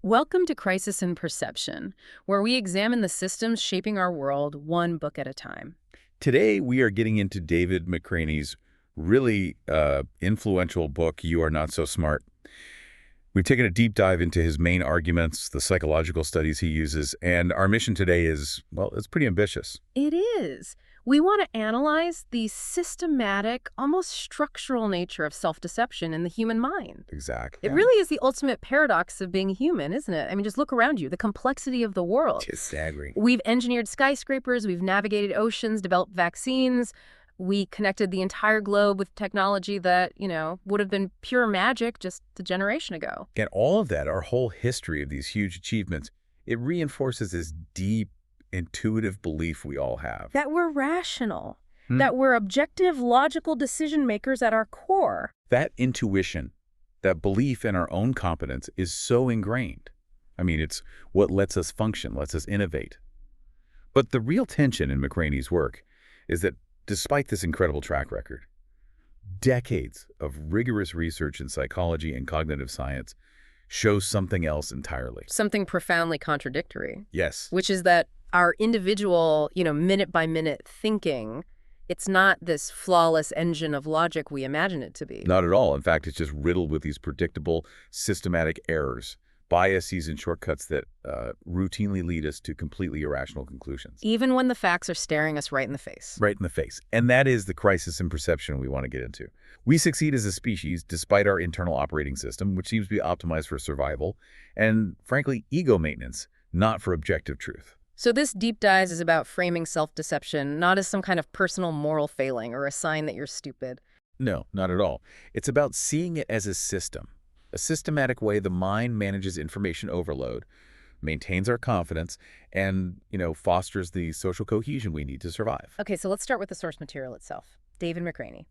Welcome to Crisis in Perception, where we examine the systems shaping our world one book at a time. Today, we are getting into David McRaney's really influential book, You Are Not So Smart. We've taken a deep dive into his main arguments, the psychological studies he uses, and our mission today is, well, it's pretty ambitious. It is. We want to analyze the systematic, almost structural nature of self-deception in the human mind. Exactly. It really is the ultimate paradox of being human, isn't it? I mean, just look around you, the complexity of the world. It's staggering. We've engineered skyscrapers, we've navigated oceans, developed vaccines. We connected the entire globe with technology that, would have been pure magic just a generation ago. And all of that, our whole history of these huge achievements, it reinforces this deep, intuitive belief we all have. That we're rational, that we're objective, logical decision makers at our core. That intuition, that belief in our own competence is so ingrained. I mean, it's what lets us function, lets us innovate. But the real tension in McRaney's work is that despite this incredible track record, decades of rigorous research in psychology and cognitive science show something else entirely. Something profoundly contradictory. Yes. Which is that our individual, minute-by-minute thinking, it's not this flawless engine of logic we imagine it to be. Not at all. In fact, it's just riddled with these predictable, systematic errors, biases and shortcuts that routinely lead us to completely irrational conclusions. Even when the facts are staring us right in the face. Right in the face. And that is the crisis in perception we want to get into. We succeed as a species despite our internal operating system, which seems to be optimized for survival, and frankly, ego maintenance, not for objective truth. So this deep dive is about framing self-deception, not as some kind of personal moral failing or a sign that you're stupid. No, not at all. It's about seeing it as a system. A systematic way the mind manages information overload, maintains our confidence, and, fosters the social cohesion we need to survive. Okay, so let's start with the source material itself. David McRaney.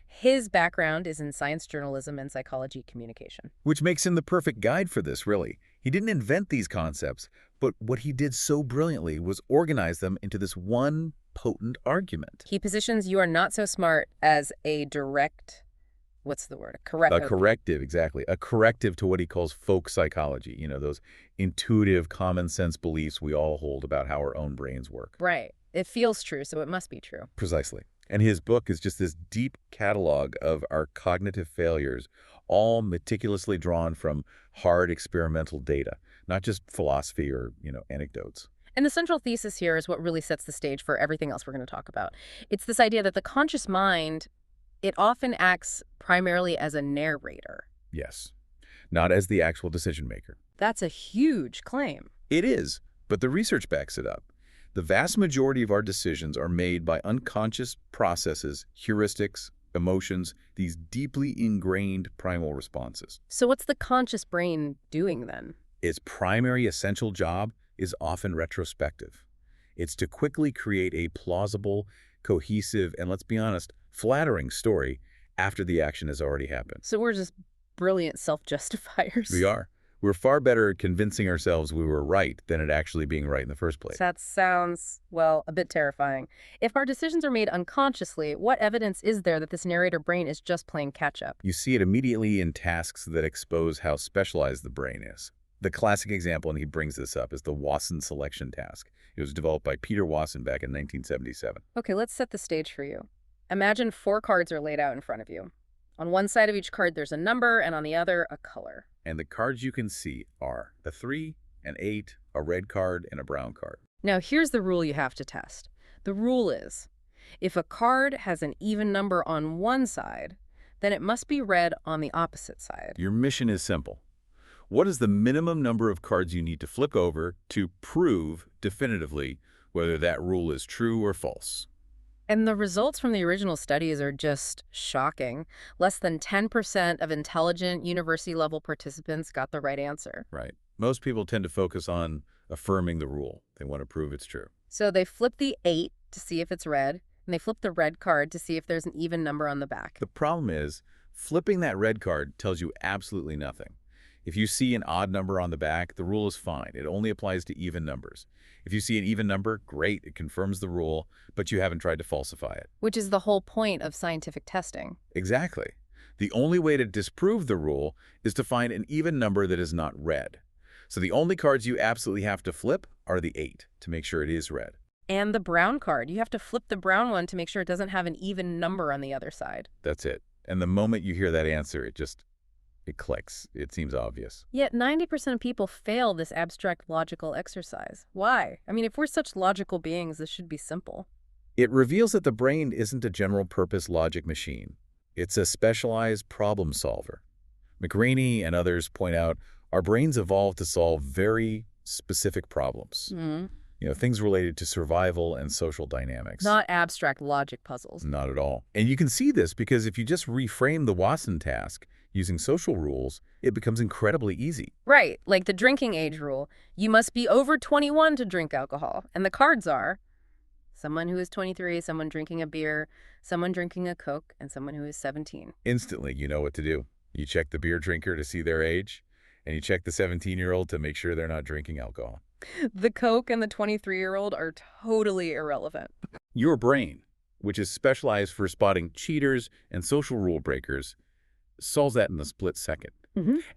His background is in science journalism and psychology communication. Which makes him the perfect guide for this, really. He didn't invent these concepts, but what he did so brilliantly was organize them into this one potent argument. He positions You Are Not So Smart as a direct... what's the word? A corrective, exactly. A corrective to what he calls folk psychology, those intuitive, common sense beliefs we all hold about how our own brains work. Right. It feels true, so it must be true. Precisely. And his book is just this deep catalog of our cognitive failures, all meticulously drawn from hard experimental data, not just philosophy or, anecdotes. And the central thesis here is what really sets the stage for everything else we're going to talk about. It's this idea that the conscious mind, it often acts primarily as a narrator. Yes, not as the actual decision maker. That's a huge claim. It is, but the research backs it up. The vast majority of our decisions are made by unconscious processes, heuristics, emotions, these deeply ingrained primal responses. So what's the conscious brain doing then? Its primary essential job is often retrospective. It's to quickly create a plausible, cohesive, and let's be honest, flattering story after the action has already happened. So we're just brilliant self-justifiers. We are. We're far better at convincing ourselves we were right than at actually being right in the first place. That sounds, well, a bit terrifying. If our decisions are made unconsciously, what evidence is there that this narrator brain is just playing catch-up? You see it immediately in tasks that expose how specialized the brain is. The classic example, and he brings this up, is the Wasson selection task. It was developed by Peter Wasson back in 1977. Okay, let's set the stage for you. Imagine 4 cards are laid out in front of you. On one side of each card, there's a number, and on the other, a color. And the cards you can see are a 3, an 8, a red card, and a brown card. Now, here's the rule you have to test. The rule is, if a card has an even number on one side, then it must be red on the opposite side. Your mission is simple. What is the minimum number of cards you need to flip over to prove definitively whether that rule is true or false? And the results from the original studies are just shocking. Less than 10% of intelligent university-level participants got the right answer. Right. Most people tend to focus on affirming the rule. They want to prove it's true. So they flip the 8 to see if it's red, and they flip the red card to see if there's an even number on the back. The problem is, flipping that red card tells you absolutely nothing. If you see an odd number on the back, the rule is fine. It only applies to even numbers. If you see an even number, great, it confirms the rule, but you haven't tried to falsify it. Which is the whole point of scientific testing. Exactly. The only way to disprove the rule is to find an even number that is not red. So the only cards you absolutely have to flip are the 8 to make sure it is red. And the brown card. You have to flip the brown one to make sure it doesn't have an even number on the other side. That's it. And the moment you hear that answer, it clicks. It seems obvious. Yet 90% of people fail this abstract logical exercise. Why? I mean, if we're such logical beings, this should be simple. It reveals that the brain isn't a general-purpose logic machine. It's a specialized problem solver. McRaney and others point out our brains evolved to solve very specific problems. Things related to survival and social dynamics. Not abstract logic puzzles. Not at all. And you can see this because if you just reframe the Watson task using social rules, it becomes incredibly easy. Right, like the drinking age rule. You must be over 21 to drink alcohol. And the cards are someone who is 23, someone drinking a beer, someone drinking a Coke, and someone who is 17. Instantly, you know what to do. You check the beer drinker to see their age, and you check the 17-year-old to make sure they're not drinking alcohol. The Coke and the 23-year-old are totally irrelevant. Your brain, which is specialized for spotting cheaters and social rule breakers, solves that in a split second.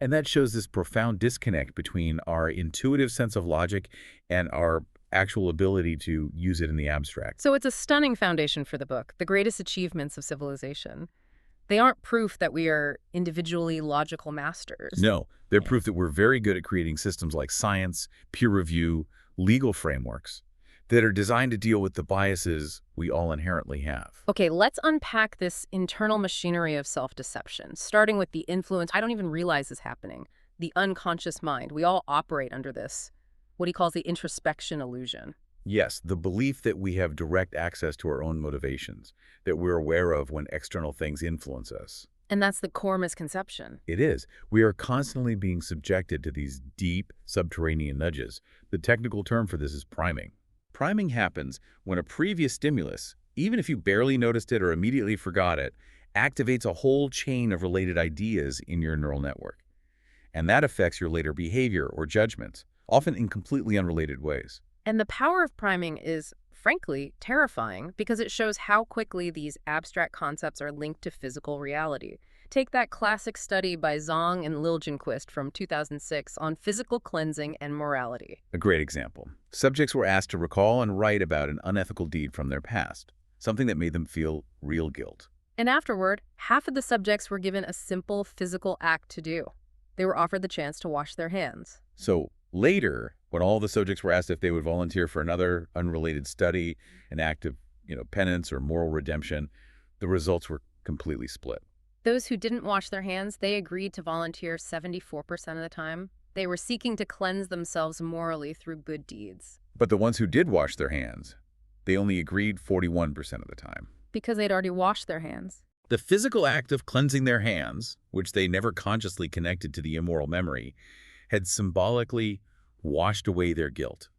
And that shows this profound disconnect between our intuitive sense of logic and our actual ability to use it in the abstract. So it's a stunning foundation for the book, the greatest achievements of civilization. They aren't proof that we are individually logical masters. No, they're proof that we're very good at creating systems like science, peer review, legal frameworks that are designed to deal with the biases we all inherently have. Okay, let's unpack this internal machinery of self-deception, starting with the influence I don't even realize is happening, the unconscious mind. We all operate under this, what he calls the introspection illusion. Yes, the belief that we have direct access to our own motivations, that we're aware of when external things influence us. And that's the core misconception. It is. We are constantly being subjected to these deep subterranean nudges. The technical term for this is priming. Priming happens when a previous stimulus, even if you barely noticed it or immediately forgot it, activates a whole chain of related ideas in your neural network. And that affects your later behavior or judgments, often in completely unrelated ways. And the power of priming is, frankly, terrifying because it shows how quickly these abstract concepts are linked to physical reality. Take that classic study by Zhang and Liljenquist from 2006 on physical cleansing and morality. A great example. Subjects were asked to recall and write about an unethical deed from their past, something that made them feel real guilt. And afterward, half of the subjects were given a simple physical act to do. They were offered the chance to wash their hands. So later, when all the subjects were asked if they would volunteer for another unrelated study, an act of penance or moral redemption, the results were completely split. Those who didn't wash their hands, they agreed to volunteer 74% of the time. They were seeking to cleanse themselves morally through good deeds. But the ones who did wash their hands, they only agreed 41% of the time. Because they'd already washed their hands. The physical act of cleansing their hands, which they never consciously connected to the immoral memory, had symbolically washed away their guilt.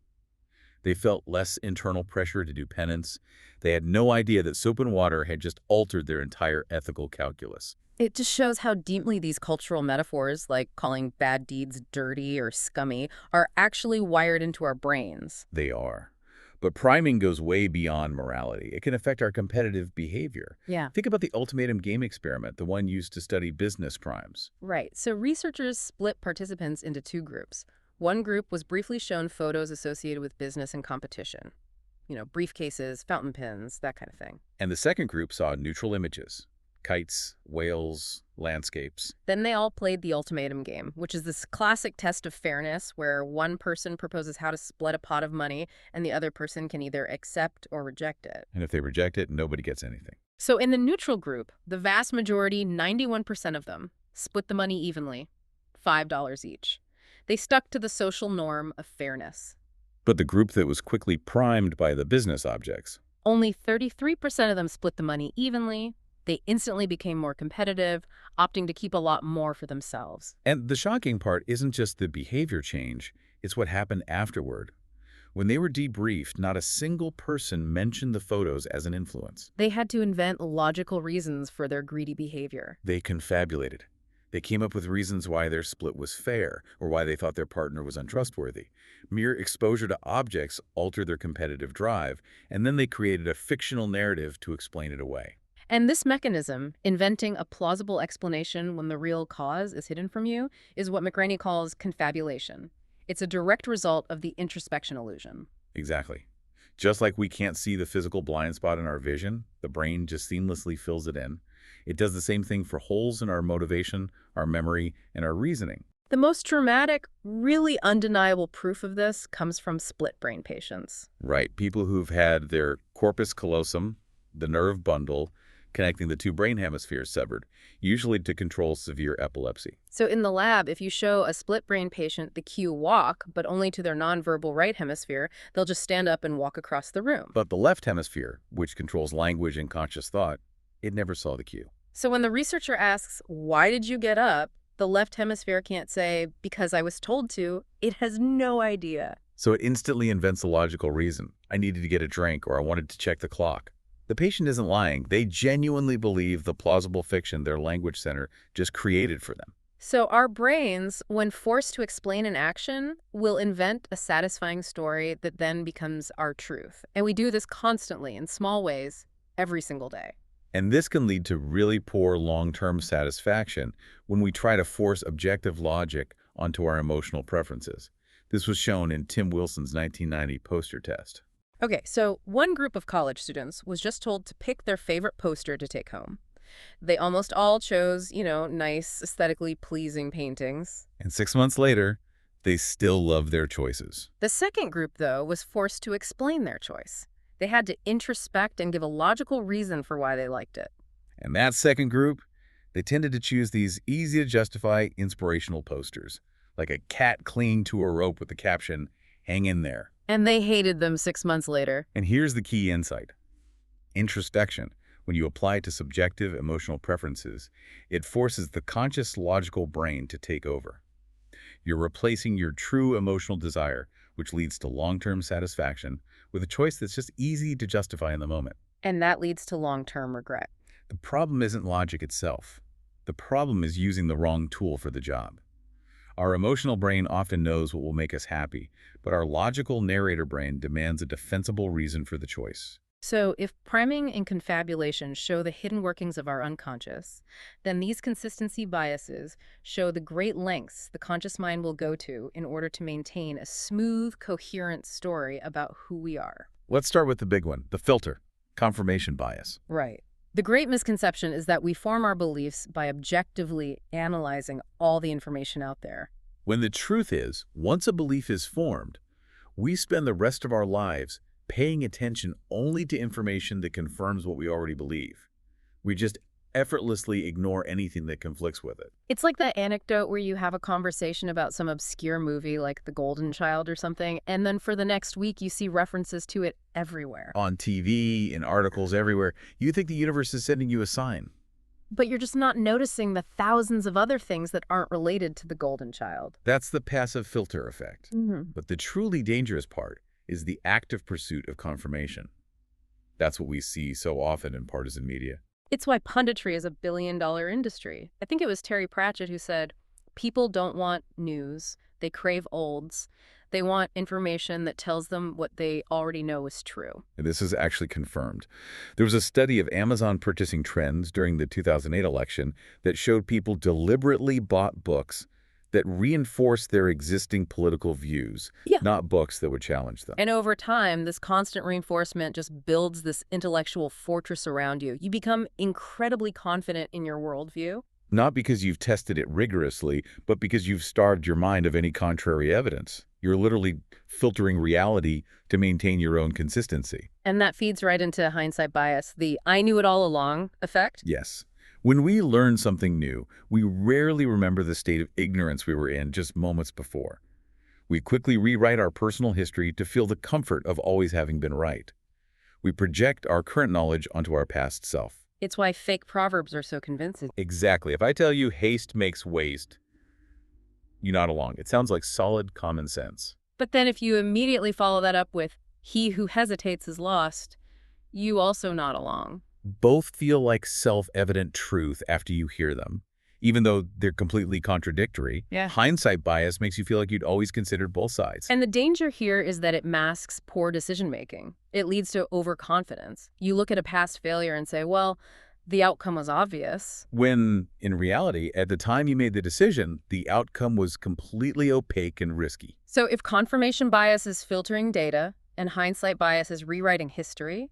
They felt less internal pressure to do penance. They had no idea that soap and water had just altered their entire ethical calculus. It just shows how deeply these cultural metaphors, like calling bad deeds dirty or scummy, are actually wired into our brains. They are. But priming goes way beyond morality. It can affect our competitive behavior. Yeah. Think about the ultimatum game experiment, the one used to study business crimes. Right. So researchers split participants into two groups. One group was briefly shown photos associated with business and competition. Briefcases, fountain pens, that kind of thing. And the second group saw neutral images, kites, whales, landscapes. Then they all played the ultimatum game, which is this classic test of fairness where one person proposes how to split a pot of money and the other person can either accept or reject it. And if they reject it, nobody gets anything. So in the neutral group, the vast majority, 91% of them, split the money evenly, $5 each. They stuck to the social norm of fairness. But the group that was quickly primed by the business objects, only 33% of them split the money evenly. They instantly became more competitive, opting to keep a lot more for themselves. And the shocking part isn't just the behavior change, it's what happened afterward. When they were debriefed, not a single person mentioned the photos as an influence. They had to invent logical reasons for their greedy behavior. They confabulated. They came up with reasons why their split was fair or why they thought their partner was untrustworthy. Mere exposure to objects altered their competitive drive, and then they created a fictional narrative to explain it away. And this mechanism, inventing a plausible explanation when the real cause is hidden from you, is what McRaney calls confabulation. It's a direct result of the introspection illusion. Exactly. Just like we can't see the physical blind spot in our vision, the brain just seamlessly fills it in. It does the same thing for holes in our motivation, our memory, and our reasoning. The most dramatic, really undeniable proof of this comes from split brain patients. Right. People who've had their corpus callosum, the nerve bundle, connecting the two brain hemispheres severed, usually to control severe epilepsy. So in the lab, if you show a split brain patient the cue walk, but only to their nonverbal right hemisphere, they'll just stand up and walk across the room. But the left hemisphere, which controls language and conscious thought, it never saw the cue. So when the researcher asks, "Why did you get up?" the left hemisphere can't say, "Because I was told to." It has no idea. So it instantly invents a logical reason. I needed to get a drink, or I wanted to check the clock. The patient isn't lying. They genuinely believe the plausible fiction their language center just created for them. So our brains, when forced to explain an action, will invent a satisfying story that then becomes our truth. And we do this constantly in small ways every single day. And this can lead to really poor long-term satisfaction when we try to force objective logic onto our emotional preferences. This was shown in Tim Wilson's 1990 poster test. Okay, so one group of college students was just told to pick their favorite poster to take home. They almost all chose, nice, aesthetically pleasing paintings. And 6 months later, they still love their choices. The second group, though, was forced to explain their choice. They had to introspect and give a logical reason for why they liked it. And that second group, they tended to choose these easy-to-justify inspirational posters, like a cat clinging to a rope with the caption, "Hang in there." And they hated them 6 months later. And here's the key insight. Introspection, when you apply it to subjective emotional preferences, it forces the conscious logical brain to take over. You're replacing your true emotional desire, which leads to long-term satisfaction, with a choice that's just easy to justify in the moment. And that leads to long-term regret. The problem isn't logic itself. The problem is using the wrong tool for the job. Our emotional brain often knows what will make us happy, but our logical narrator brain demands a defensible reason for the choice. So if priming and confabulation show the hidden workings of our unconscious, then these consistency biases show the great lengths the conscious mind will go to in order to maintain a smooth, coherent story about who we are. Let's start with the big one, the filter, confirmation bias. Right. The great misconception is that we form our beliefs by objectively analyzing all the information out there. When the truth is, once a belief is formed, we spend the rest of our lives paying attention only to information that confirms what we already believe. We just effortlessly ignore anything that conflicts with it. It's like that anecdote where you have a conversation about some obscure movie like The Golden Child or something, and then for the next week you see references to it everywhere. On TV, in articles, everywhere, you think the universe is sending you a sign. But you're just not noticing the thousands of other things that aren't related to The Golden Child. That's the passive filter effect. Mm-hmm. But the truly dangerous part is the active pursuit of confirmation. That's what we see so often in partisan media. It's why punditry is a billion-dollar industry. I think it was Terry Pratchett who said, "People don't want news. They crave olds. They want information that tells them what they already know is true." And this is actually confirmed. There was a study of Amazon purchasing trends during the 2008 election that showed people deliberately bought books that reinforced their existing political views, Yeah. not books that would challenge them. And over time, this constant reinforcement just builds this intellectual fortress around you. You become incredibly confident in your worldview. Not because you've tested it rigorously, but because you've starved your mind of any contrary evidence. You're literally filtering reality to maintain your own consistency. And that feeds right into hindsight bias, the "I knew it all along" effect. Yes. When we learn something new, we rarely remember the state of ignorance we were in just moments before. We quickly rewrite our personal history to feel the comfort of always having been right. We project our current knowledge onto our past self. It's why fake proverbs are so convincing. Exactly. If I tell you haste makes waste, you nod along. It sounds like solid common sense. But then if you immediately follow that up with "he who hesitates is lost," you also nod along. Both feel like self-evident truth after you hear them, even though they're completely contradictory. Yeah. Hindsight bias makes you feel like you'd always considered both sides. And the danger here is that it masks poor decision-making. It leads to overconfidence. You look at a past failure and say, well, The outcome was obvious. When, in reality, at the time you made the decision, the outcome was completely opaque and risky. So if confirmation bias is filtering data and hindsight bias is rewriting history,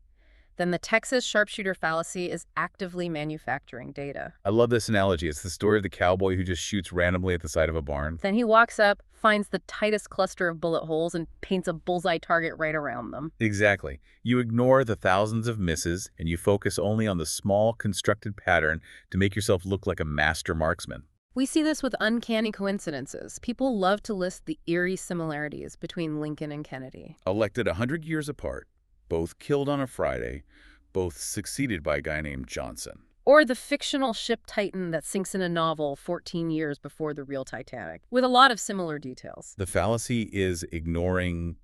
then the Texas sharpshooter fallacy is actively manufacturing data. I love this analogy. It's the story of the cowboy who just shoots randomly at the side of a barn. Then he walks up, finds the tightest cluster of bullet holes, and paints a bullseye target right around them. Exactly. You ignore the thousands of misses, and you focus only on the small, constructed pattern to make yourself look like a master marksman. We see this with uncanny coincidences. People love to list the eerie similarities between Lincoln and Kennedy. Elected 100 years apart, both killed on a Friday, both succeeded by a guy named Johnson. Or the fictional ship Titan that sinks in a novel 14 years before the real Titanic, with a lot of similar details. The fallacy is ignoring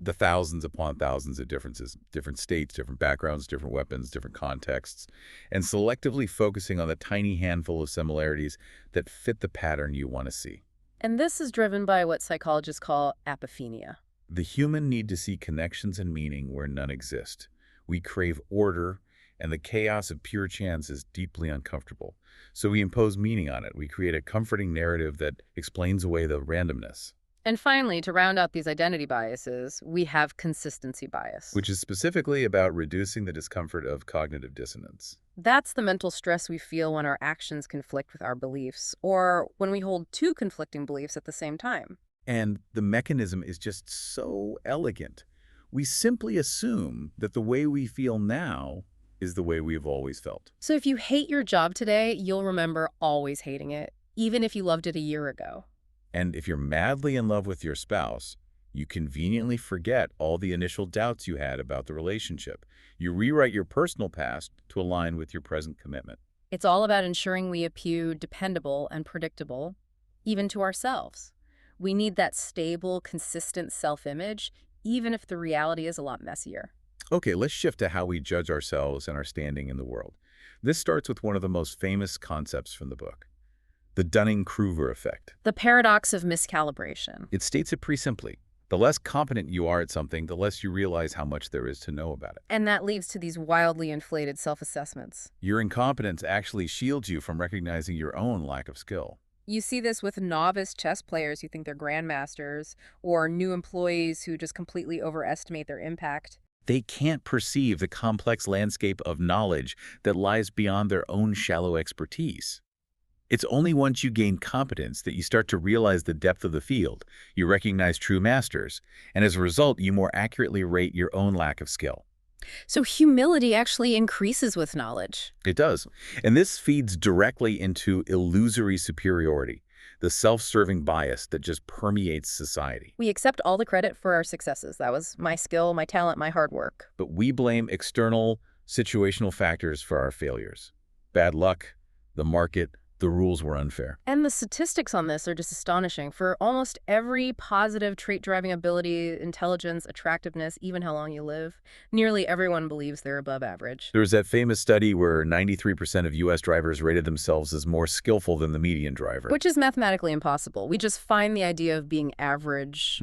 the thousands upon thousands of differences, different states, different backgrounds, different weapons, different contexts, and selectively focusing on the tiny handful of similarities that fit the pattern you want to see. And this is driven by what psychologists call apophenia. The human need to see connections and meaning where none exist. We crave order, and the chaos of pure chance is deeply uncomfortable. So we impose meaning on it. We create a comforting narrative that explains away the randomness. And finally, to round out these identity biases, we have consistency bias. Which is specifically about reducing the discomfort of cognitive dissonance. That's the mental stress we feel when our actions conflict with our beliefs, or when we hold two conflicting beliefs at the same time. And the mechanism is just so elegant. We simply assume that the way we feel now is the way we've always felt. So if you hate your job today, you'll remember always hating it, even if you loved it a year ago. And if you're madly in love with your spouse, you conveniently forget all the initial doubts you had about the relationship. You rewrite your personal past to align with your present commitment. It's all about ensuring we appear dependable and predictable, even to ourselves. We need that stable, consistent self-image, even if the reality is a lot messier. Okay, let's shift to how we judge ourselves and our standing in the world. This starts with one of the most famous concepts from the book, the Dunning-Kruger effect. The paradox of miscalibration. It states it pretty simply. The less competent you are at something, the less you realize how much there is to know about it. And that leads to these wildly inflated self-assessments. Your incompetence actually shields you from recognizing your own lack of skill. You see this with novice chess players who think they're grandmasters, or new employees who just completely overestimate their impact. They can't perceive the complex landscape of knowledge that lies beyond their own shallow expertise. It's only once you gain competence that you start to realize the depth of the field, you recognize true masters, and as a result, you more accurately rate your own lack of skill. So humility actually increases with knowledge. It does. And this feeds directly into illusory superiority, the self-serving bias that just permeates society. We accept all the credit for our successes. That was my skill, my talent, my hard work. But we blame external, situational factors for our failures. Bad luck, the market, the rules were unfair. And the statistics on this are just astonishing. For almost every positive trait-driving ability, intelligence, attractiveness, even how long you live, nearly everyone believes they're above average. There was that famous study where 93% of U.S. drivers rated themselves as more skillful than the median driver. Which is mathematically impossible. We just find the idea of being average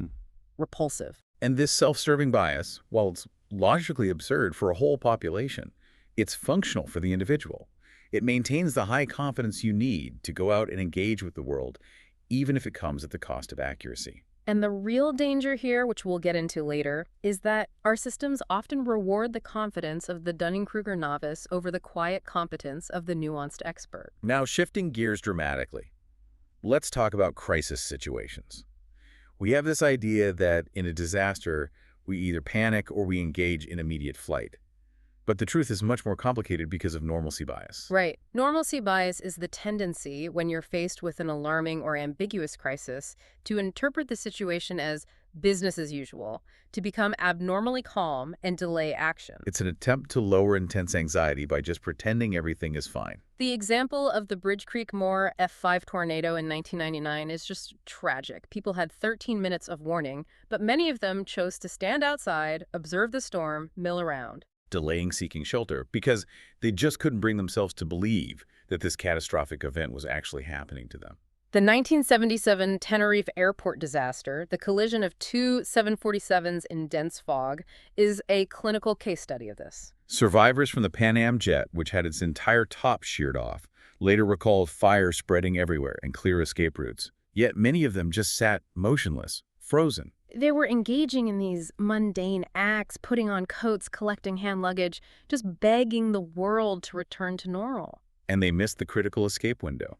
repulsive. And this self-serving bias, while it's logically absurd for a whole population, it's functional for the individual. It maintains the high confidence you need to go out and engage with the world, even if it comes at the cost of accuracy. And the real danger here, which we'll get into later, is that our systems often reward the confidence of the Dunning-Kruger novice over the quiet competence of the nuanced expert. Now, shifting gears dramatically, let's talk about crisis situations. We have this idea that in a disaster, we either panic or we engage in immediate flight. But the truth is much more complicated because of normalcy bias. Right. Normalcy bias is the tendency, when you're faced with an alarming or ambiguous crisis, to interpret the situation as business as usual, to become abnormally calm and delay action. It's an attempt to lower intense anxiety by just pretending everything is fine. The example of the Bridge Creek Moore F5 tornado in 1999 is just tragic. People had 13 minutes of warning, but many of them chose to stand outside, observe the storm, mill around. Delaying seeking shelter because they just couldn't bring themselves to believe that this catastrophic event was actually happening to them. The 1977 Tenerife airport disaster, the collision of two 747s in dense fog, is a clinical case study of this. Survivors from the Pan Am jet, which had its entire top sheared off, later recalled fire spreading everywhere and clear escape routes. Yet many of them just sat motionless, frozen. They were engaging in these mundane acts, putting on coats, collecting hand luggage, just begging the world to return to normal. And they missed the critical escape window.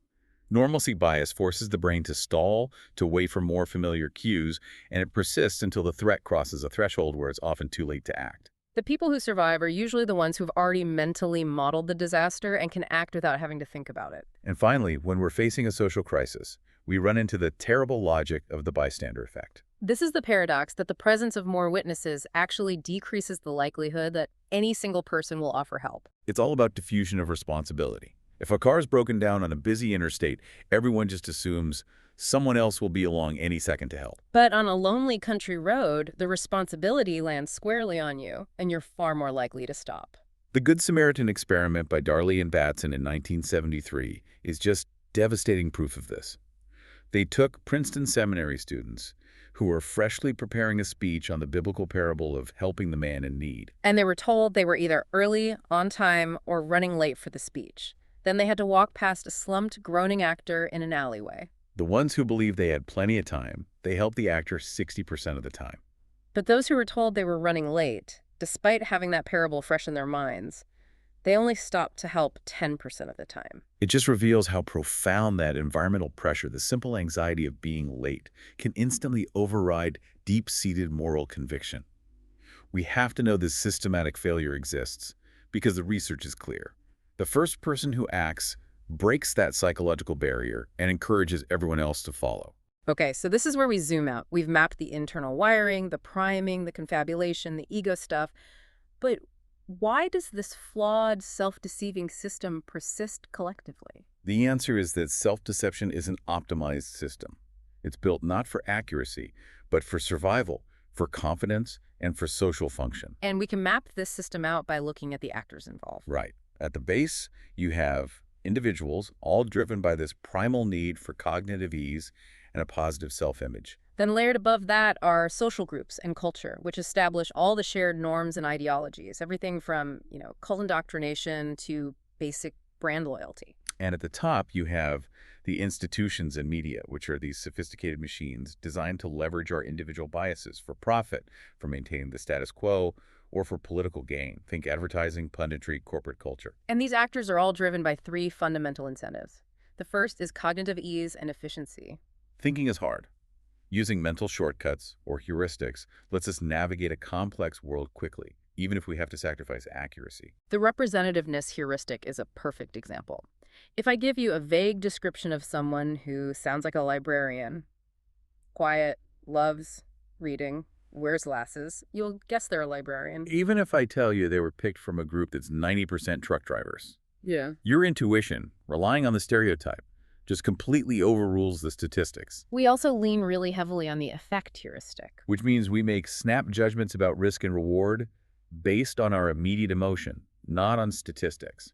Normalcy bias forces the brain to stall, to wait for more familiar cues, and it persists until the threat crosses a threshold where it's often too late to act. The people who survive are usually the ones who've already mentally modeled the disaster and can act without having to think about it. And finally, when we're facing a social crisis, we run into the terrible logic of the bystander effect. This is the paradox that the presence of more witnesses actually decreases the likelihood that any single person will offer help. It's all about diffusion of responsibility. If a car's broken down on a busy interstate, everyone just assumes someone else will be along any second to help. But on a lonely country road, the responsibility lands squarely on you, and you're far more likely to stop. The Good Samaritan experiment by Darley and Batson in 1973 is just devastating proof of this. They took Princeton seminary students who were freshly preparing a speech on the biblical parable of helping the man in need. And they were told they were either early, on time, or running late for the speech. Then they had to walk past a slumped, groaning actor in an alleyway. The ones who believed they had plenty of time, they helped the actor 60% of the time. But those who were told they were running late, despite having that parable fresh in their minds, they only stopped to help 10% of the time. It just reveals how profound that environmental pressure, the simple anxiety of being late, can instantly override deep-seated moral conviction. We have to know this systematic failure exists because the research is clear. The first person who acts breaks that psychological barrier and encourages everyone else to follow. Okay, so this is where we zoom out. We've mapped the internal wiring, the priming, the confabulation, the ego stuff. But why does this flawed, self-deceiving system persist collectively? The answer is that self-deception is an optimized system. It's built not for accuracy, but for survival, for confidence, and for social function. And we can map this system out by looking at the actors involved. Right. At the base, you have individuals all driven by this primal need for cognitive ease and a positive self-image. Then layered above that are social groups and culture, which establish all the shared norms and ideologies, everything from, cult indoctrination to basic brand loyalty. And at the top, you have the institutions and media, which are these sophisticated machines designed to leverage our individual biases for profit, for maintaining the status quo, or for political gain. Think advertising, punditry, corporate culture. And these actors are all driven by three fundamental incentives. The first is cognitive ease and efficiency. Thinking is hard. Using mental shortcuts, or heuristics, lets us navigate a complex world quickly, even if we have to sacrifice accuracy. The representativeness heuristic is a perfect example. If I give you a vague description of someone who sounds like a librarian, quiet, loves reading, wears glasses, you'll guess they're a librarian. Even if I tell you they were picked from a group that's 90% truck drivers. Yeah. Your intuition, relying on the stereotype, just completely overrules the statistics. We also lean really heavily on the effect heuristic. Which means we make snap judgments about risk and reward based on our immediate emotion, not on statistics.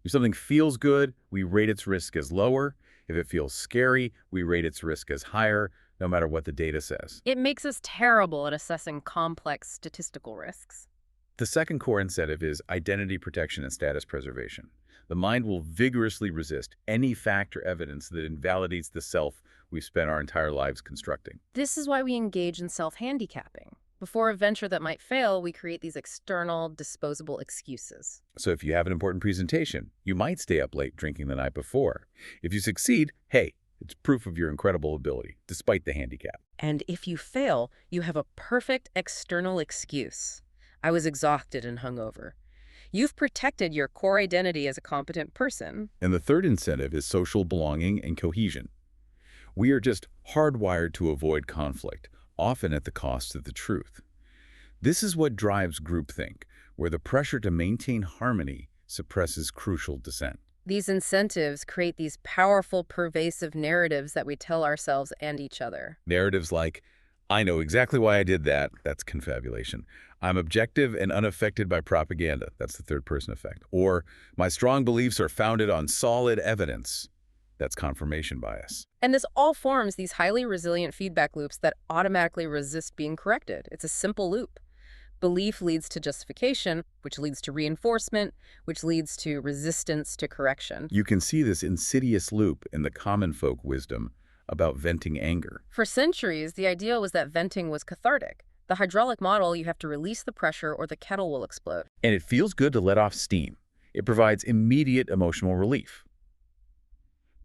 If something feels good, we rate its risk as lower. If it feels scary, we rate its risk as higher, no matter what the data says. It makes us terrible at assessing complex statistical risks. The second core incentive is identity protection and status preservation. The mind will vigorously resist any fact or evidence that invalidates the self we've spent our entire lives constructing. This is why we engage in self-handicapping. Before a venture that might fail, we create these external, disposable excuses. So if you have an important presentation, you might stay up late drinking the night before. If you succeed, hey, it's proof of your incredible ability, despite the handicap. And if you fail, you have a perfect external excuse. I was exhausted and hungover. You've protected your core identity as a competent person. And the third incentive is social belonging and cohesion. We are just hardwired to avoid conflict, often at the cost of the truth. This is what drives groupthink, where the pressure to maintain harmony suppresses crucial dissent. These incentives create these powerful, pervasive narratives that we tell ourselves and each other. Narratives like, I know exactly why I did that. That's confabulation. I'm objective and unaffected by propaganda. That's the third-person effect. Or, my strong beliefs are founded on solid evidence. That's confirmation bias. And this all forms these highly resilient feedback loops that automatically resist being corrected. It's a simple loop. Belief leads to justification, which leads to reinforcement, which leads to resistance to correction. You can see this insidious loop in the common folk wisdom about venting anger. For centuries, the idea was that venting was cathartic. The hydraulic model, you have to release the pressure or the kettle will explode. And it feels good to let off steam. It provides immediate emotional relief.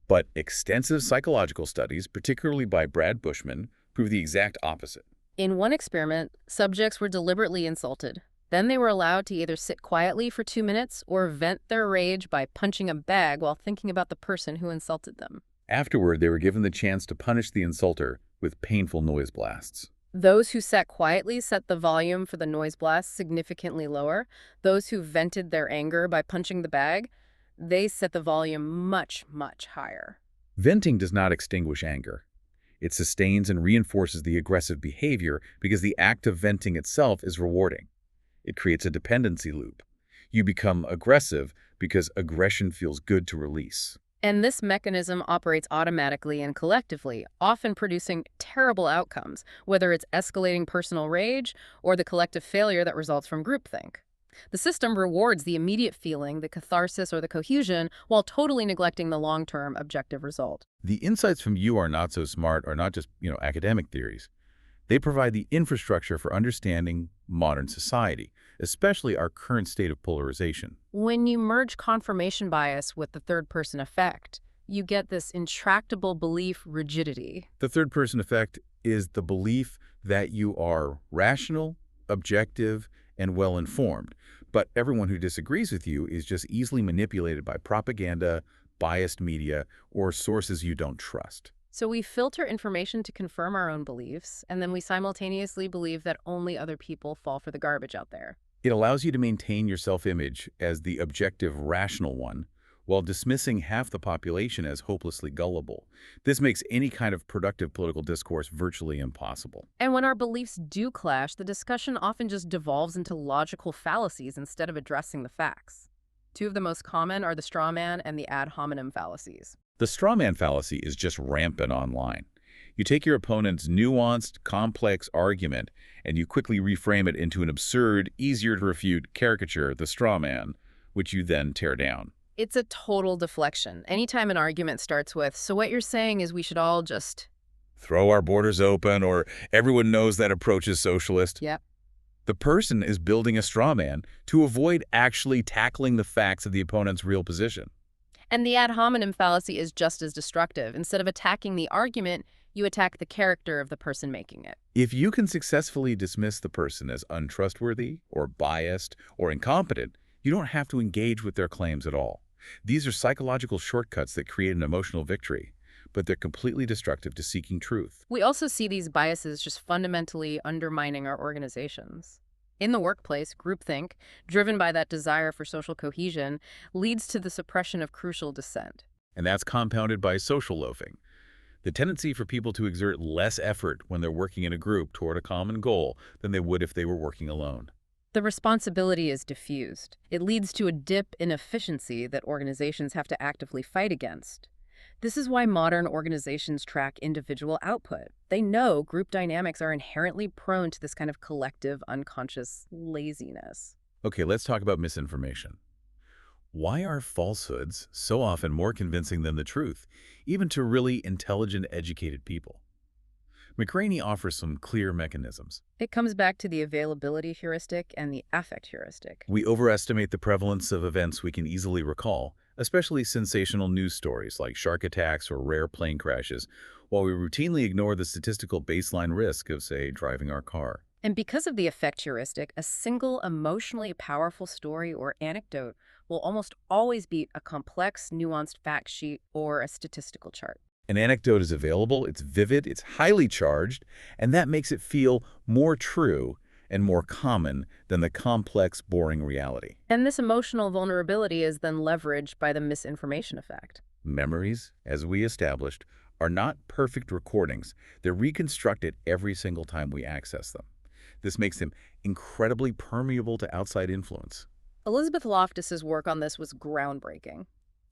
But extensive psychological studies, particularly by Brad Bushman, prove the exact opposite. In one experiment, subjects were deliberately insulted. Then they were allowed to either sit quietly for 2 minutes or vent their rage by punching a bag while thinking about the person who insulted them. Afterward, they were given the chance to punish the insulter with painful noise blasts. Those who sat quietly set the volume for the noise blast significantly lower. Those who vented their anger by punching the bag, they set the volume much, much higher. Venting does not extinguish anger. It sustains and reinforces the aggressive behavior because the act of venting itself is rewarding. It creates a dependency loop. You become aggressive because aggression feels good to release. And this mechanism operates automatically and collectively, often producing terrible outcomes, whether it's escalating personal rage or the collective failure that results from groupthink. The system rewards the immediate feeling, the catharsis or the cohesion, while totally neglecting the long-term objective result. The insights from You Are Not So Smart are not just, academic theories. They provide the infrastructure for understanding modern society, especially our current state of polarization. When you merge confirmation bias with the third-person effect, you get this intractable belief rigidity. The third-person effect is the belief that you are rational, objective, and well-informed, but everyone who disagrees with you is just easily manipulated by propaganda, biased media, or sources you don't trust. So we filter information to confirm our own beliefs, and then we simultaneously believe that only other people fall for the garbage out there. It allows you to maintain your self-image as the objective, rational one, while dismissing half the population as hopelessly gullible. This makes any kind of productive political discourse virtually impossible. And when our beliefs do clash, the discussion often just devolves into logical fallacies instead of addressing the facts. Two of the most common are the straw man and the ad hominem fallacies. The straw man fallacy is just rampant online. You take your opponent's nuanced, complex argument, and you quickly reframe it into an absurd, easier-to-refute caricature, the straw man, which you then tear down. It's a total deflection. Anytime an argument starts with, so what you're saying is we should all just throw our borders open, or everyone knows that approach is socialist. Yep. The person is building a straw man to avoid actually tackling the facts of the opponent's real position. And the ad hominem fallacy is just as destructive. Instead of attacking the argument, you attack the character of the person making it. If you can successfully dismiss the person as untrustworthy or biased or incompetent, you don't have to engage with their claims at all. These are psychological shortcuts that create an emotional victory, but they're completely destructive to seeking truth. We also see these biases just fundamentally undermining our organizations. In the workplace, groupthink, driven by that desire for social cohesion, leads to the suppression of crucial dissent. And that's compounded by social loafing, the tendency for people to exert less effort when they're working in a group toward a common goal than they would if they were working alone. The responsibility is diffused. It leads to a dip in efficiency that organizations have to actively fight against. This is why modern organizations track individual output. They know group dynamics are inherently prone to this kind of collective, unconscious laziness. Okay, let's talk about misinformation. Why are falsehoods so often more convincing than the truth, even to really intelligent, educated people? McRaney offers some clear mechanisms. It comes back to the availability heuristic and the affect heuristic. We overestimate the prevalence of events we can easily recall, especially sensational news stories like shark attacks or rare plane crashes, while we routinely ignore the statistical baseline risk of, say, driving our car. And because of the affect heuristic, a single emotionally powerful story or anecdote will almost always beat a complex, nuanced fact sheet or a statistical chart. An anecdote is available, it's vivid, it's highly charged, and that makes it feel more true and more common than the complex, boring reality. And this emotional vulnerability is then leveraged by the misinformation effect. Memories, as we established, are not perfect recordings. They're reconstructed every single time we access them. This makes them incredibly permeable to outside influence. Elizabeth Loftus's work on this was groundbreaking.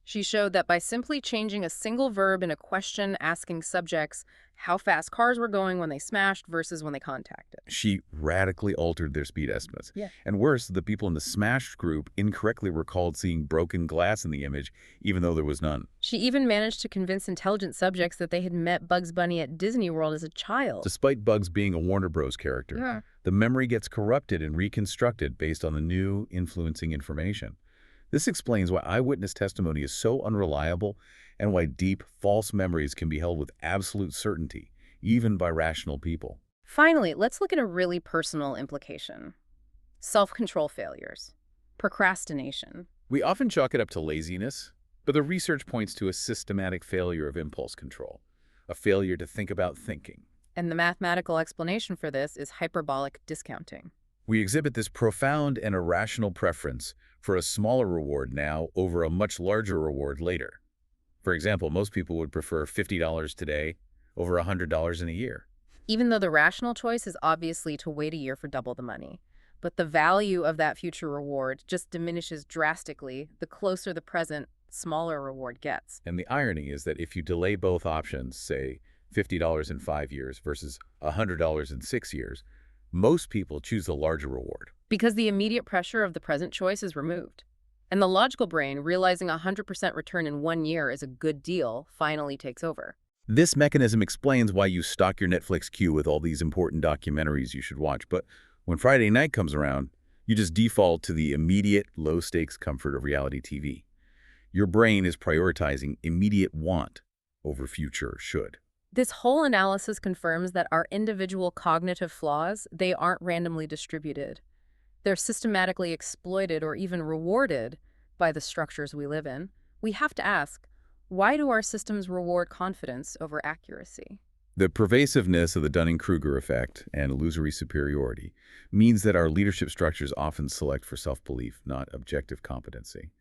She showed that by simply changing a single verb in a question asking subjects how fast cars were going when they smashed versus when they contacted. She radically altered their speed estimates. Yeah. And worse, the people in the smashed group incorrectly recalled seeing broken glass in the image, even though there was none. She even managed to convince intelligent subjects that they had met Bugs Bunny at Disney World as a child. Despite Bugs being a Warner Bros. Character, Yeah. the memory gets corrupted and reconstructed based on the new, influencing information. This explains why eyewitness testimony is so unreliable and why deep, false memories can be held with absolute certainty, even by rational people. Finally, let's look at a really personal implication. Self-control failures. Procrastination. We often chalk it up to laziness, but the research points to a systematic failure of impulse control, a failure to think about thinking. And the mathematical explanation for this is hyperbolic discounting. We exhibit this profound and irrational preference for a smaller reward now over a much larger reward later. For example, most people would prefer $50 today over $100 in a year. Even though the rational choice is obviously to wait a year for double the money. But the value of that future reward just diminishes drastically the closer the present, smaller reward gets. And the irony is that if you delay both options, say $50 in 5 years versus $100 in 6 years, most people choose the larger reward. Because the immediate pressure of the present choice is removed. And the logical brain, realizing a 100% return in 1 year is a good deal, finally takes over. This mechanism explains why you stock your Netflix queue with all these important documentaries you should watch, but when Friday night comes around, you just default to the immediate, low-stakes comfort of reality TV. Your brain is prioritizing immediate want over future should. This whole analysis confirms that our individual cognitive flaws, they aren't randomly distributed. They're systematically exploited or even rewarded by the structures we live in. We have to ask, why do our systems reward confidence over accuracy? The pervasiveness of the Dunning-Kruger effect and illusory superiority means that our leadership structures often select for self-belief, not objective competency.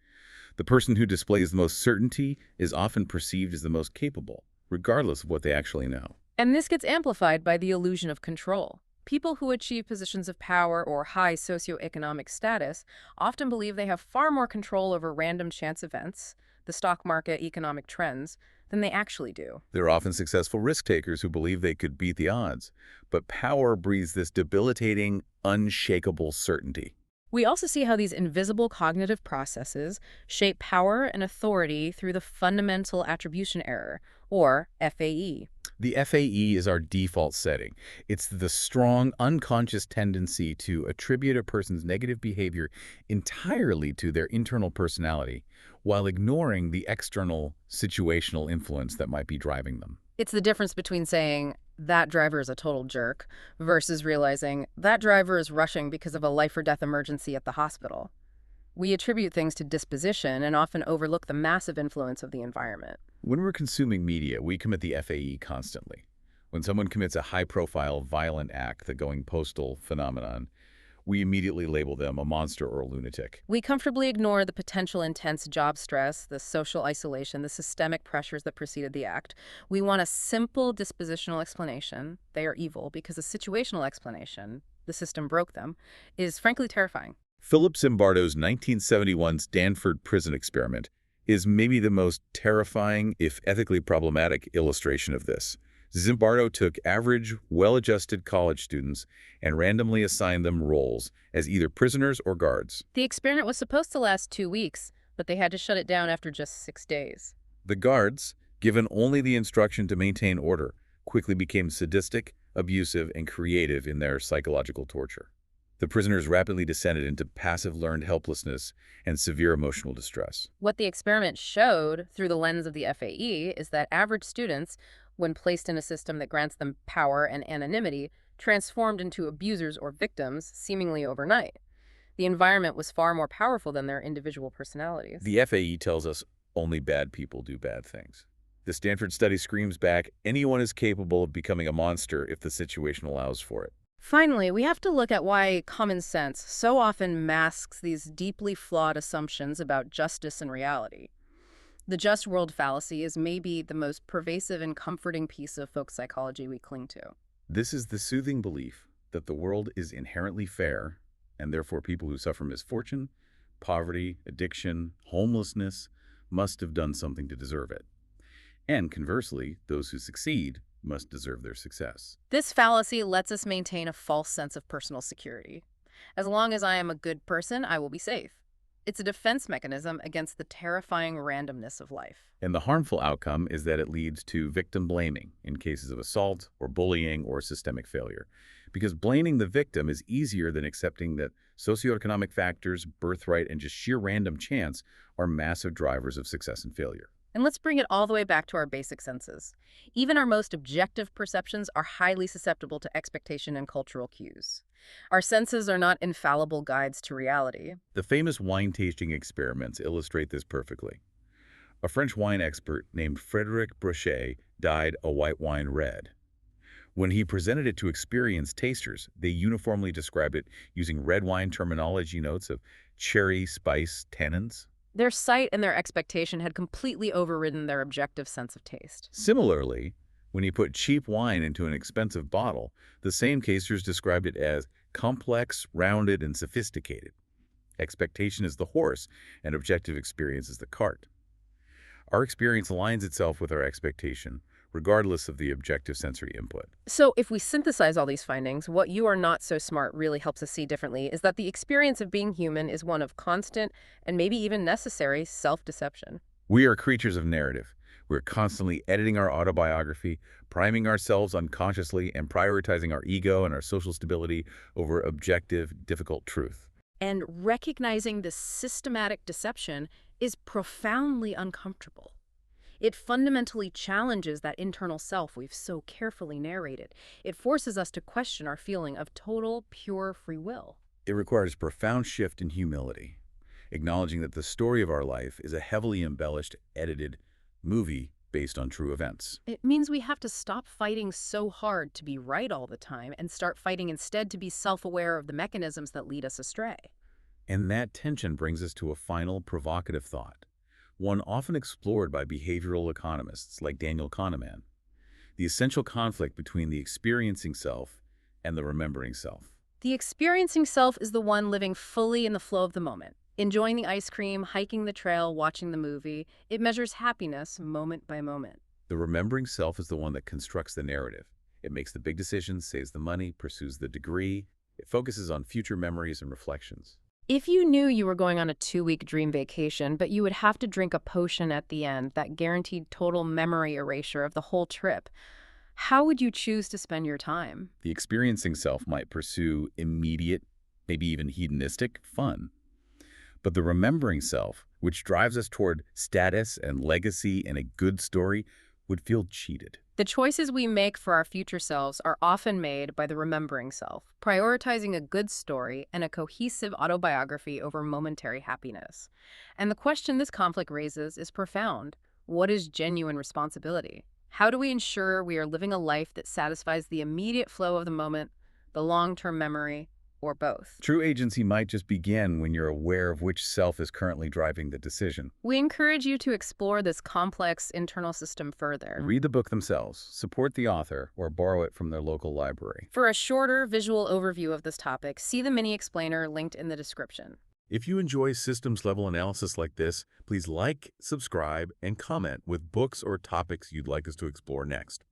The person who displays the most certainty is often perceived as the most capable, regardless of what they actually know. And this gets amplified by the illusion of control. People who achieve positions of power or high socioeconomic status often believe they have far more control over random chance events, the stock market, economic trends, than they actually do. They're often successful risk-takers who believe they could beat the odds, but power breeds this debilitating, unshakable certainty. We also see how these invisible cognitive processes shape power and authority through the fundamental attribution error, or FAE. The FAE is our default setting. It's the strong, unconscious tendency to attribute a person's negative behavior entirely to their internal personality, while ignoring the external situational influence that might be driving them. It's the difference between saying, that driver is a total jerk, versus realizing, that driver is rushing because of a life-or-death emergency at the hospital. We attribute things to disposition and often overlook the massive influence of the environment. When we're consuming media, we commit the FAE constantly. When someone commits a high-profile, violent act, the going postal phenomenon, we immediately label them a monster or a lunatic. We comfortably ignore the potential intense job stress, the social isolation, the systemic pressures that preceded the act. We want a simple dispositional explanation. They are evil because a situational explanation, the system broke them, is frankly terrifying. Philip Zimbardo's 1971 Stanford prison experiment is maybe the most terrifying, if ethically problematic, illustration of this. Zimbardo took average, well-adjusted college students and randomly assigned them roles as either prisoners or guards. The experiment was supposed to last 2 weeks, but they had to shut it down after just 6 days. The guards, given only the instruction to maintain order, quickly became sadistic, abusive, and creative in their psychological torture. The prisoners rapidly descended into passive learned helplessness and severe emotional distress. What the experiment showed through the lens of the FAE is that average students, when placed in a system that grants them power and anonymity, transformed into abusers or victims seemingly overnight. The environment was far more powerful than their individual personalities. The FAE tells us only bad people do bad things. The Stanford study screams back, anyone is capable of becoming a monster if the situation allows for it. Finally, we have to look at why common sense so often masks these deeply flawed assumptions about justice and reality. The just world fallacy is maybe the most pervasive and comforting piece of folk psychology we cling to. This is the soothing belief that the world is inherently fair, and therefore people who suffer misfortune, poverty, addiction, homelessness, must have done something to deserve it. And conversely, those who succeed must deserve their success. This fallacy lets us maintain a false sense of personal security. As long as I am a good person, I will be safe. It's a defense mechanism against the terrifying randomness of life. And the harmful outcome is that it leads to victim blaming in cases of assault or bullying or systemic failure. Because blaming the victim is easier than accepting that socioeconomic factors, birthright, and just sheer random chance are massive drivers of success and failure. And let's bring it all the way back to our basic senses. Even our most objective perceptions are highly susceptible to expectation and cultural cues. Our senses are not infallible guides to reality. The famous wine tasting experiments illustrate this perfectly. A French wine expert named Frédéric Brochet dyed a white wine red. When he presented it to experienced tasters, they uniformly described it using red wine terminology notes of cherry, spice, tannins. Their sight and their expectation had completely overridden their objective sense of taste. Similarly, when he put cheap wine into an expensive bottle, the same tasters described it as complex, rounded, and sophisticated. Expectation is the horse, and objective experience is the cart. Our experience aligns itself with our expectation, regardless of the objective sensory input. So if we synthesize all these findings, what You Are Not So Smart really helps us see differently is that the experience of being human is one of constant and maybe even necessary self-deception. We are creatures of narrative. We're constantly editing our autobiography, priming ourselves unconsciously, and prioritizing our ego and our social stability over objective, difficult truth. And recognizing this systematic deception is profoundly uncomfortable. It fundamentally challenges that internal self we've so carefully narrated. It forces us to question our feeling of total, pure free will. It requires a profound shift in humility, acknowledging that the story of our life is a heavily embellished, edited movie based on true events. It means we have to stop fighting so hard to be right all the time and start fighting instead to be self-aware of the mechanisms that lead us astray. And that tension brings us to a final provocative thought, one often explored by behavioral economists like Daniel Kahneman: the essential conflict between the experiencing self and the remembering self. The experiencing self is the one living fully in the flow of the moment, enjoying the ice cream, hiking the trail, watching the movie. It measures happiness moment by moment. The remembering self is the one that constructs the narrative. It makes the big decisions, saves the money, pursues the degree. It focuses on future memories and reflections. If you knew you were going on a 2-week dream vacation, but you would have to drink a potion at the end that guaranteed total memory erasure of the whole trip, how would you choose to spend your time? The experiencing self might pursue immediate, maybe even hedonistic fun. But the remembering self, which drives us toward status and legacy and a good story, would feel cheated. The choices we make for our future selves are often made by the remembering self, prioritizing a good story and a cohesive autobiography over momentary happiness. And the question this conflict raises is profound. What is genuine responsibility? How do we ensure we are living a life that satisfies the immediate flow of the moment, the long-term memory, or both? True agency might just begin when you're aware of which self is currently driving the decision. We encourage you to explore this complex internal system further. Read the book themselves, support the author, or borrow it from their local library. For a shorter visual overview of this topic, see the mini explainer linked in the description. If you enjoy systems-level analysis like this, please like, subscribe, and comment with books or topics you'd like us to explore next.